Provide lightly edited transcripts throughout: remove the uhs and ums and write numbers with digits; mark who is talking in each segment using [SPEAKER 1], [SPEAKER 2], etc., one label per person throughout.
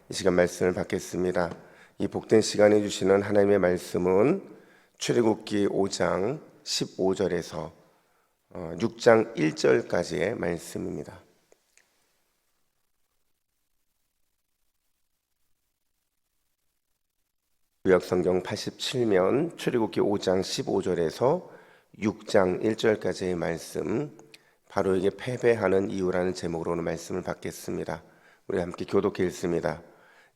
[SPEAKER 1] 이 시간 말씀을 받겠습니다. 이 복된 시간에 주시는 하나님의 말씀은 출애굽기 5장 15절에서 6장 1절까지의 말씀입니다. 구약성경 87면 출애굽기 5장 15절에서 6장 1절까지의 말씀, 바로에게 패배하는 이유라는 제목으로 오늘 말씀을 받겠습니다. 우리 함께 교독해 읽습니다.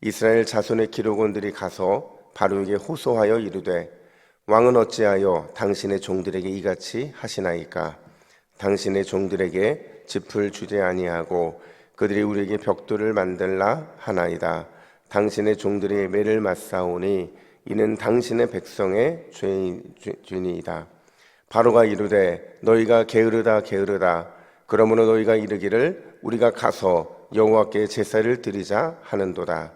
[SPEAKER 1] 이스라엘 자손의 기록원들이 가서 바로에게 호소하여 이르되, 왕은 어찌하여 당신의 종들에게 이같이 하시나이까? 당신의 종들에게 짚을 주지 아니하고 그들이 우리에게 벽돌을 만들라 하나이다. 당신의 종들이 매를 맞사오니 이는 당신의 백성의 죄니이다. 바로가 이르되, 너희가 게으르다 게으르다. 그러므로 너희가 이르기를 우리가 가서 여호와께 제사를 드리자 하는도다.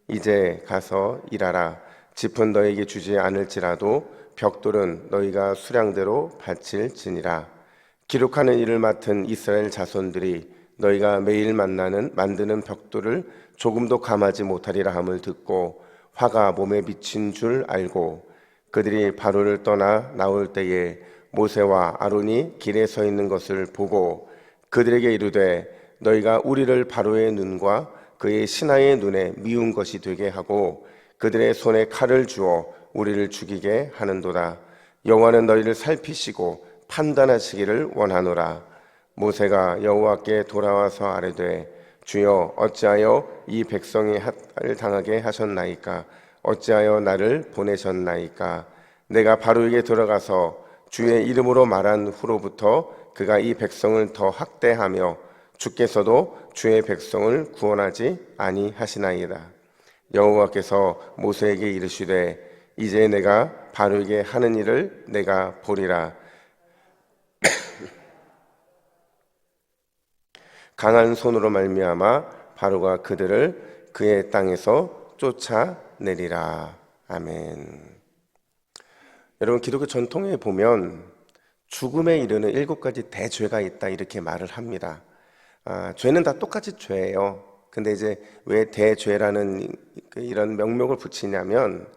[SPEAKER 1] 이제 가서 일하라. 짚은 너에게 주지 않을지라도 벽돌은 너희가 수량대로 바칠지니라. 기록하는 일을 맡은 이스라엘 자손들이 너희가 매일 만드는 벽돌을 조금도 감하지 못하리라 함을 듣고 화가 몸에 비친 줄 알고 그들이 바로를 떠나 나올 때에 모세와 아론이 길에 서 있는 것을 보고 그들에게 이르되, 너희가 우리를 바로의 눈과 그의 신하의 눈에 미운 것이 되게 하고 그들의 손에 칼을 주어 우리를 죽이게 하는도다. 여호와는 너희를 살피시고 판단하시기를 원하노라. 모세가 여호와께 돌아와서 아뢰되, 주여 어찌하여 이 백성이 학대를 당하게 하셨나이까? 어찌하여 나를 보내셨나이까? 내가 바로에게 들어가서 주의 이름으로 말한 후로부터 그가 이 백성을 더 학대하며 주께서도 주의 백성을 구원하지 아니하시나이다. 여호와께서 모세에게 이르시되, 이제 내가 바로에게 하는 일을 내가 보리라. 강한 손으로 말미암아 바로가 그들을 그의 땅에서 쫓아내리라. 아멘. 여러분, 기독교 전통에 보면 죽음에 이르는 7가지 대죄가 있다 이렇게 말을 합니다. 죄는 다 똑같이 죄예요. 근데 이제 왜 대죄라는 이런 명목을 붙이냐면,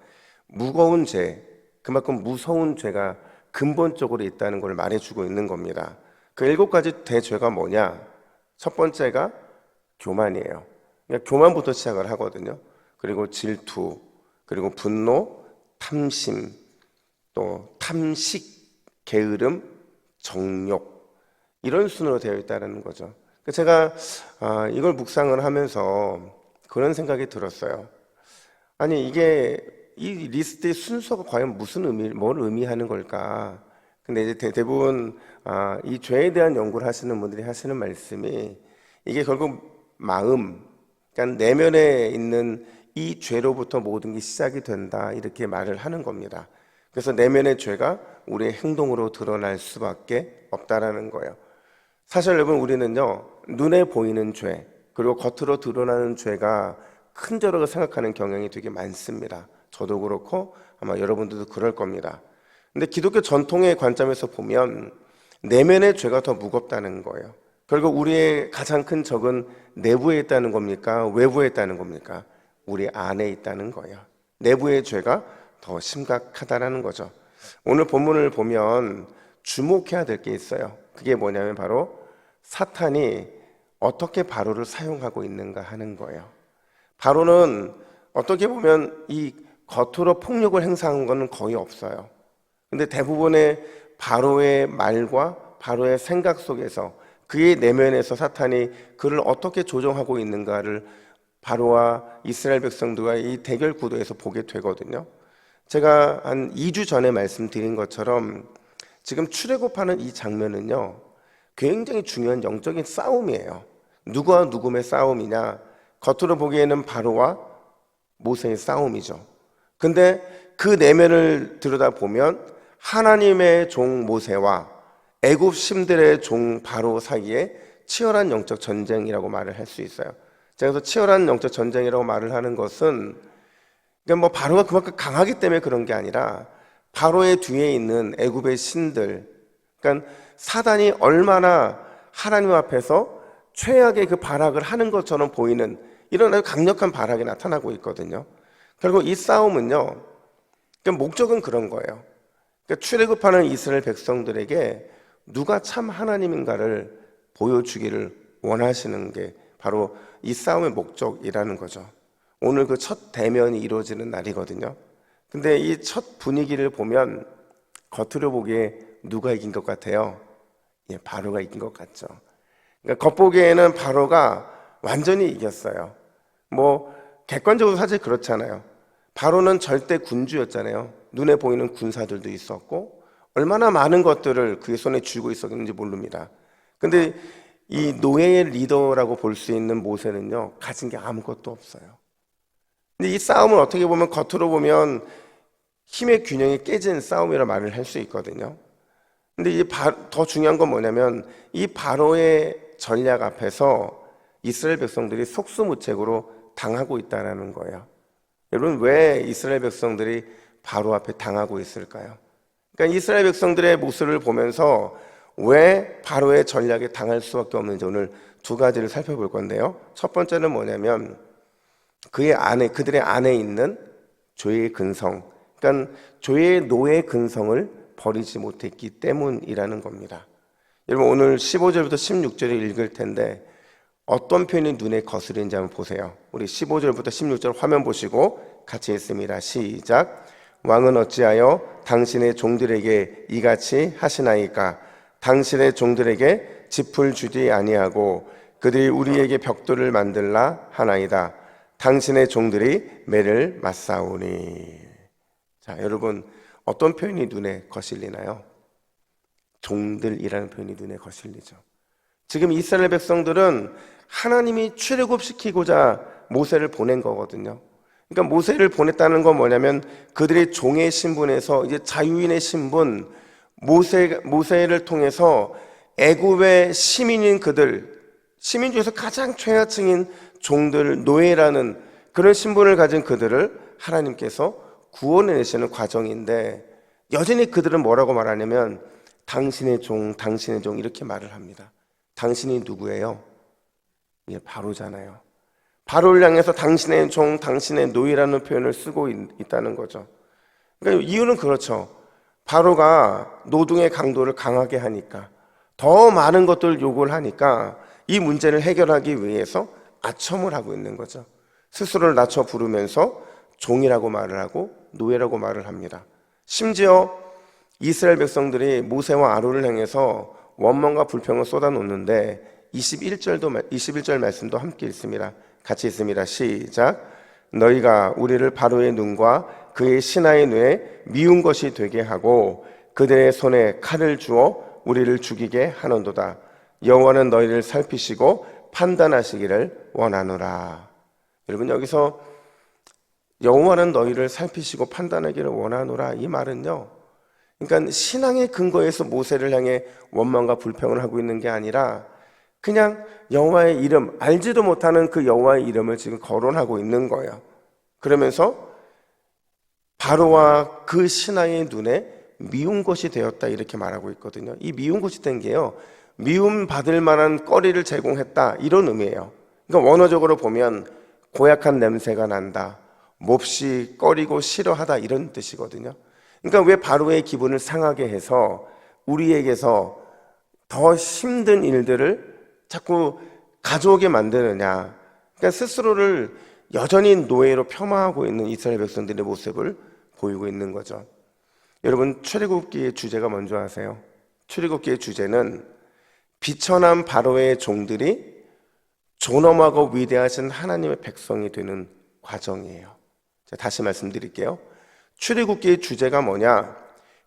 [SPEAKER 1] 무거운 죄, 그만큼 무서운 죄가 근본적으로 있다는 걸 말해주고 있는 겁니다. 그 7가지 대죄가 뭐냐? 첫 번째가 교만이에요. 그러니까 교만부터 시작을 하거든요. 그리고 질투, 그리고 분노, 탐심, 또 탐식, 게으름, 정욕, 이런 순으로 되어 있다는 거죠. 제가 이걸 묵상을 하면서 그런 생각이 들었어요. 아니, 이게 이 리스트의 순서가 과연 뭘 의미하는 걸까? 근데 이제 대부분 이 죄에 대한 연구를 하시는 분들이 하시는 말씀이, 이게 결국 마음, 그러니까 내면에 있는 이 죄로부터 모든 게 시작이 된다 이렇게 말을 하는 겁니다. 그래서 내면의 죄가 우리의 행동으로 드러날 수밖에 없다라는 거예요. 사실 여러분, 우리는요, 눈에 보이는 죄, 그리고 겉으로 드러나는 죄가 큰 죄라고 생각하는 경향이 되게 많습니다. 저도 그렇고 아마 여러분들도 그럴 겁니다. 근데 기독교 전통의 관점에서 보면 내면의 죄가 더 무겁다는 거예요. 결국 우리의 가장 큰 적은 내부에 있다는 겁니까? 외부에 있다는 겁니까? 우리 안에 있다는 거예요. 내부의 죄가 더 심각하다라는 거죠. 오늘 본문을 보면 주목해야 될 게 있어요. 그게 뭐냐면 바로 사탄이 어떻게 바로를 사용하고 있는가 하는 거예요. 바로는 어떻게 보면 이 겉으로 폭력을 행사한 거는 거의 없어요. 근데 대부분의 바로의 말과 바로의 생각 속에서, 그의 내면에서 사탄이 그를 어떻게 조종하고 있는가를 바로와 이스라엘 백성들과 이 대결 구도에서 보게 되거든요. 제가 한 2주 전에 말씀드린 것처럼 지금 출애굽하는 이 장면은요, 굉장히 중요한 영적인 싸움이에요. 누구와 누구의 싸움이냐? 겉으로 보기에는 바로와 모세의 싸움이죠. 근데 그 내면을 들여다보면 하나님의 종 모세와 애굽 신들의 종 바로 사이에 치열한 영적 전쟁이라고 말을 할 수 있어요. 제가 그래서 치열한 영적 전쟁이라고 말을 하는 것은, 그러니까 뭐 바로가 그만큼 강하기 때문에 그런 게 아니라 바로의 뒤에 있는 애굽의 신들, 그러니까 사단이 얼마나 하나님 앞에서 최악의 그 발악을 하는 것처럼 보이는 이런 아주 강력한 발악이 나타나고 있거든요. 결국 이 싸움은요, 그러니까 목적은 그런 거예요. 그러니까 출애굽하는 이스라엘 백성들에게 누가 참 하나님인가를 보여주기를 원하시는 게 바로 이 싸움의 목적이라는 거죠. 오늘 그 첫 대면이 이루어지는 날이거든요. 근데 이 첫 분위기를 보면 겉으로 보기에 누가 이긴 것 같아요? 예, 바로가 이긴 것 같죠. 그러니까 겉보기에는 바로가 완전히 이겼어요. 뭐 객관적으로 사실 그렇잖아요. 바로는 절대 군주였잖아요. 눈에 보이는 군사들도 있었고 얼마나 많은 것들을 그의 손에 쥐고 있었는지 모릅니다. 근데 이 노예의 리더라고 볼 수 있는 모세는요, 가진 게 아무것도 없어요. 근데 이 싸움을 어떻게 보면 겉으로 보면 힘의 균형이 깨진 싸움이라 말을 할 수 있거든요. 근데 더 중요한 건 뭐냐면 이 바로의 전략 앞에서 이스라엘 백성들이 속수무책으로 당하고 있다는 거예요. 여러분, 왜 이스라엘 백성들이 바로 앞에 당하고 있을까요? 그러니까 이스라엘 백성들의 모습을 보면서 왜 바로의 전략에 당할 수밖에 없는지 오늘 두 가지를 살펴볼 건데요. 첫 번째는 뭐냐면 그들의 안에 있는 죄의 근성, 그러니까 죄의 노예 근성을 버리지 못했기 때문이라는 겁니다. 여러분, 오늘 15절부터 16절을 읽을 텐데 어떤 표현이 눈에 거스리는지 한번 보세요. 우리 15절부터 16절 화면 보시고 같이 읽습니다. 시작. 왕은 어찌하여 당신의 종들에게 이같이 하시나이까? 당신의 종들에게 짚을 주지 아니하고 그들이 우리에게 벽돌을 만들라 하나이다. 당신의 종들이 매를 맞사오니. 자, 여러분, 어떤 표현이 눈에 거슬리나요? 종들이라는 표현이 눈에 거슬리죠. 지금 이스라엘 백성들은 하나님이 출애굽시키고자 모세를 보낸 거거든요. 그러니까 모세를 보냈다는 건 뭐냐면 그들의 종의 신분에서 이제 자유인의 신분, 모세를 통해서 애굽의 시민인 그들, 시민 중에서 가장 최하층인 종들, 노예라는 그런 신분을 가진 그들을 하나님께서 구원해내시는 과정인데 여전히 그들은 뭐라고 말하냐면 당신의 종 이렇게 말을 합니다. 당신이 누구예요? 예, 바로잖아요. 바로를 향해서 당신의 종, 당신의 노예라는 표현을 쓰고 있다는 거죠. 그러니까 이유는 그렇죠. 바로가 노동의 강도를 강하게 하니까, 더 많은 것들을 요구를 하니까 이 문제를 해결하기 위해서 아첨을 하고 있는 거죠. 스스로를 낮춰 부르면서 종이라고 말을 하고 노예라고 말을 합니다. 심지어 이스라엘 백성들이 모세와 아론을 향해서 원망과 불평을 쏟아놓는데 21절 말씀도 함께 읽습니다. 같이 읽습니다. 시작. 너희가 우리를 바로의 눈과 그의 신하의 뇌에 미운 것이 되게 하고 그들의 손에 칼을 주어 우리를 죽이게 하는도다. 여호와는 너희를 살피시고 판단하시기를 원하노라. 여러분, 여기서 여호와는 너희를 살피시고 판단하기를 원하노라, 이 말은요, 그러니까 신앙의 근거에서 모세를 향해 원망과 불평을 하고 있는 게 아니라 그냥 여호와의 이름, 알지도 못하는 그 여호와의 이름을 지금 거론하고 있는 거예요. 그러면서 바로와 그 신하의 눈에 미운 것이 되었다, 이렇게 말하고 있거든요. 이 미운 것이 된 게요, 미움 받을 만한 거리를 제공했다, 이런 의미예요. 그러니까 원어적으로 보면 고약한 냄새가 난다, 몹시 꺼리고 싫어하다, 이런 뜻이거든요. 그러니까 왜 바로의 기분을 상하게 해서 우리에게서 더 힘든 일들을 자꾸 가져오게 만드느냐. 그러니까 스스로를 여전히 노예로 폄하하고 있는 이스라엘 백성들의 모습을 보이고 있는 거죠. 여러분, 출애굽기의 주제가 뭔지 아세요? 출애굽기의 주제는 비천한 바로의 종들이 존엄하고 위대하신 하나님의 백성이 되는 과정이에요. 자, 다시 말씀드릴게요. 출애굽기의 주제가 뭐냐?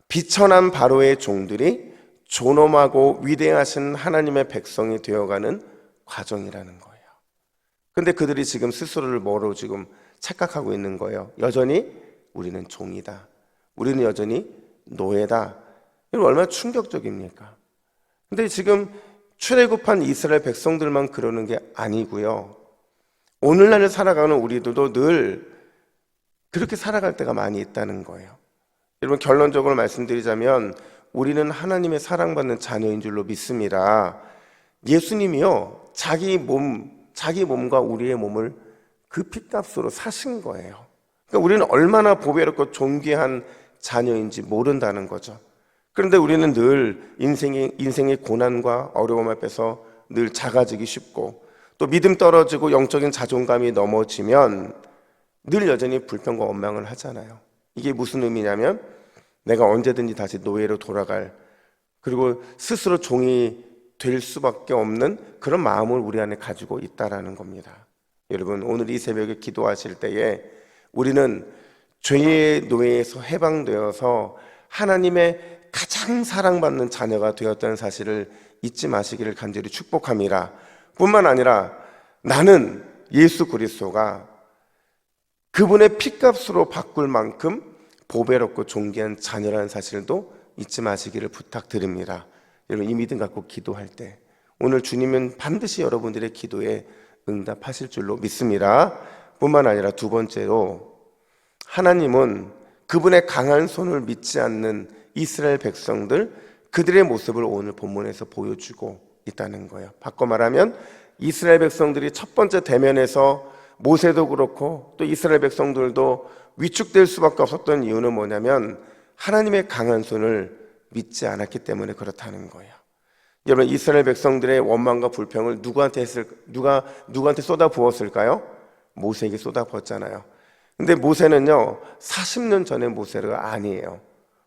[SPEAKER 1] 비천한 바로의 종들이 존엄하고 위대하신 하나님의 백성이 되어가는 과정이라는 거예요. 근데 그들이 지금 스스로를 뭐로 지금 착각하고 있는 거예요. 여전히 우리는 종이다, 우리는 여전히 노예다. 이건 얼마나 충격적입니까? 근데 지금 출애굽한 이스라엘 백성들만 그러는 게 아니고요, 오늘날을 살아가는 우리들도 늘 그렇게 살아갈 때가 많이 있다는 거예요. 여러분, 결론적으로 말씀드리자면 우리는 하나님의 사랑받는 자녀인 줄로 믿습니다. 예수님이요, 자기 몸과 우리의 몸을 그 피값으로 사신 거예요. 그러니까 우리는 얼마나 보배롭고 존귀한 자녀인지 모른다는 거죠. 그런데 우리는 늘 인생의 고난과 어려움 앞에서 늘 작아지기 쉽고, 또 믿음 떨어지고 영적인 자존감이 넘어지면 늘 여전히 불평과 원망을 하잖아요. 이게 무슨 의미냐면 내가 언제든지 다시 노예로 돌아갈, 그리고 스스로 종이 될 수밖에 없는 그런 마음을 우리 안에 가지고 있다라는 겁니다. 여러분, 오늘 이 새벽에 기도하실 때에 우리는 죄의 노예에서 해방되어서 하나님의 가장 사랑받는 자녀가 되었다는 사실을 잊지 마시기를 간절히 축복합니다. 뿐만 아니라 나는 예수 그리스도가 그분의 피값으로 바꿀 만큼 보배롭고 존귀한 자녀라는 사실도 잊지 마시기를 부탁드립니다. 여러분, 이 믿음 갖고 기도할 때 오늘 주님은 반드시 여러분들의 기도에 응답하실 줄로 믿습니다. 뿐만 아니라 두 번째로, 하나님은 그분의 강한 손을 믿지 않는 이스라엘 백성들, 그들의 모습을 오늘 본문에서 보여주고 있다는 거예요. 바꿔 말하면 이스라엘 백성들이 첫 번째 대면에서 모세도 그렇고 또 이스라엘 백성들도 위축될 수밖에 없었던 이유는 뭐냐면 하나님의 강한 손을 믿지 않았기 때문에 그렇다는 거예요. 여러분, 이스라엘 백성들의 원망과 불평을 누구한테 쏟아 부었을까요? 모세에게 쏟아 부었잖아요. 근데 모세는요, 40년 전의 모세가 아니에요.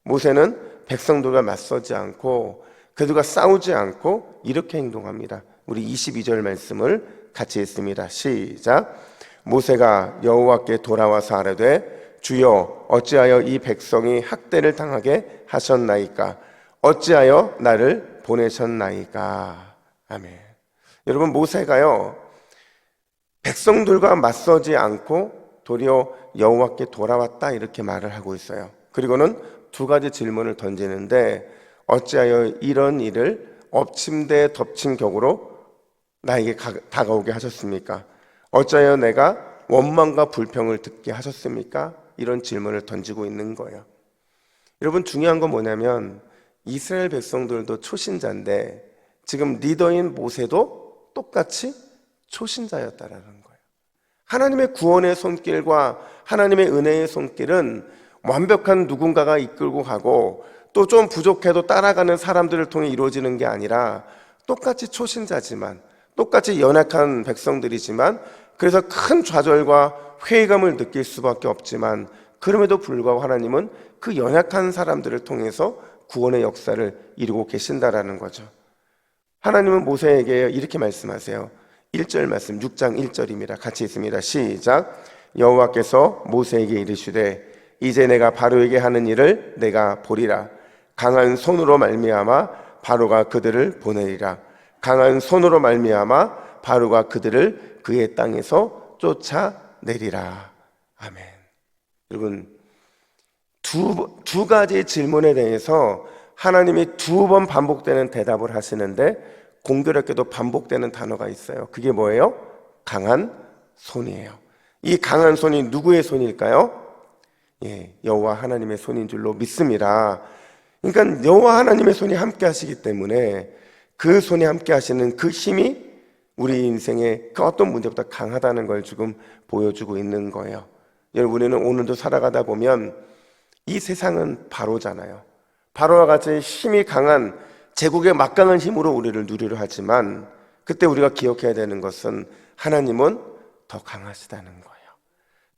[SPEAKER 1] 모세는 백성들과 맞서지 않고 그들과 싸우지 않고 이렇게 행동합니다. 우리 22절 말씀을 같이 읽습니다. 시작. 모세가 여호와께 돌아와서 아뢰되 주여 어찌하여 이 백성이 학대를 당하게 하셨나이까? 어찌하여 나를 보내셨나이까? 아멘. 여러분, 모세가요, 백성들과 맞서지 않고 도리어 여호와께 돌아왔다 이렇게 말을 하고 있어요. 그리고는 두 가지 질문을 던지는데, 어찌하여 이런 일을 엎침대 덮친 격으로 나에게 다가오게 하셨습니까? 어찌하여 내가 원망과 불평을 듣게 하셨습니까? 이런 질문을 던지고 있는 거예요. 여러분, 중요한 건 뭐냐면 이스라엘 백성들도 초신자인데 지금 리더인 모세도 똑같이 초신자였다라는 거예요. 하나님의 구원의 손길과 하나님의 은혜의 손길은 완벽한 누군가가 이끌고 가고 또 좀 부족해도 따라가는 사람들을 통해 이루어지는 게 아니라 똑같이 초신자지만, 똑같이 연약한 백성들이지만, 그래서 큰 좌절과 회의감을 느낄 수밖에 없지만 그럼에도 불구하고 하나님은 그 연약한 사람들을 통해서 구원의 역사를 이루고 계신다라는 거죠. 하나님은 모세에게 이렇게 말씀하세요. 1절 말씀, 6장 1절입니다. 같이 있습니다. 시작. 여호와께서 모세에게 이르시되 이제 내가 바로에게 하는 일을 내가 보리라. 강한 손으로 말미암아 바로가 그들을 보내리라. 강한 손으로 말미암아 바로가 그들을 그의 땅에서 쫓아내리라. 아멘. 여러분, 두 가지 질문에 대해서 하나님이 두 번 반복되는 대답을 하시는데 공교롭게도 반복되는 단어가 있어요. 그게 뭐예요? 강한 손이에요. 이 강한 손이 누구의 손일까요? 여호와 하나님의 손인 줄로 믿습니다. 그러니까 여호와 하나님의 손이 함께 하시기 때문에 그 손이 함께 하시는 그 힘이 우리 인생의 그 어떤 문제보다 강하다는 걸 지금 보여주고 있는 거예요. 여러분, 우리는 오늘도 살아가다 보면 이 세상은 바로잖아요. 바로와 같이 힘이 강한 제국의 막강한 힘으로 우리를 누리려 하지만 그때 우리가 기억해야 되는 것은 하나님은 더 강하시다는 거예요.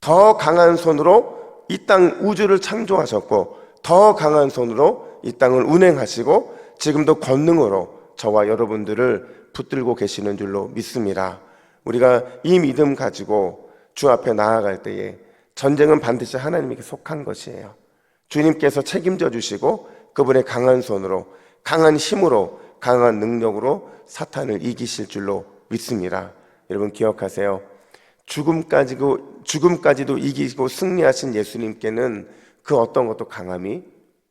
[SPEAKER 1] 더 강한 손으로 이 땅 우주를 창조하셨고 더 강한 손으로 이 땅을 운행하시고 지금도 권능으로 저와 여러분들을 붙들고 계시는 줄로 믿습니다. 우리가 이 믿음 가지고 주 앞에 나아갈 때에 전쟁은 반드시 하나님에게 속한 것이에요. 주님께서 책임져 주시고 그분의 강한 손으로, 강한 힘으로, 강한 능력으로 사탄을 이기실 줄로 믿습니다. 여러분, 기억하세요. 죽음까지도 이기고 승리하신 예수님께는 그 어떤 것도 강함이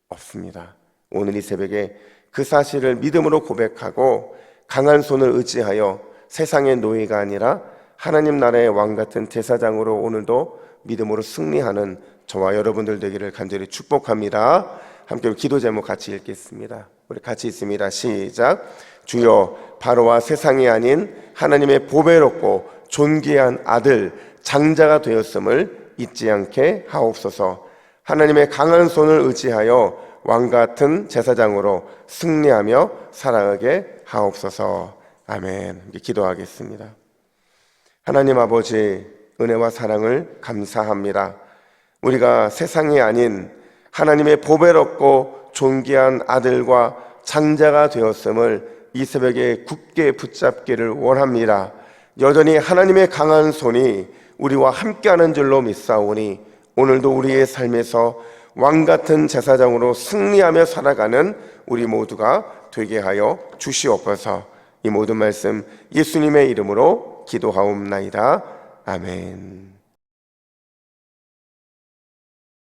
[SPEAKER 1] 없습니다. 오늘 이 새벽에 그 사실을 믿음으로 고백하고 강한 손을 의지하여 세상의 노예가 아니라 하나님 나라의 왕 같은 제사장으로 오늘도 믿음으로 승리하는 저와 여러분들 되기를 간절히 축복합니다. 함께 기도 제목 같이 읽겠습니다. 우리 같이 읽습니다. 시작. 주여, 바로와 세상이 아닌 하나님의 보배롭고 존귀한 아들 장자가 되었음을 잊지 않게 하옵소서. 하나님의 강한 손을 의지하여 왕같은 제사장으로 승리하며 살아가게 하옵소서. 아멘. 기도하겠습니다. 하나님 아버지, 은혜와 사랑을 감사합니다. 우리가 세상이 아닌 하나님의 보배롭고 존귀한 아들과 장자가 되었음을 이 새벽에 굳게 붙잡기를 원합니다. 여전히 하나님의 강한 손이 우리와 함께하는 줄로 믿사오니 오늘도 우리의 삶에서 왕같은 제사장으로 승리하며 살아가는 우리 모두가 되게 하여 주시옵소서. 이 모든 말씀 예수님의 이름으로 기도하옵나이다. 아멘.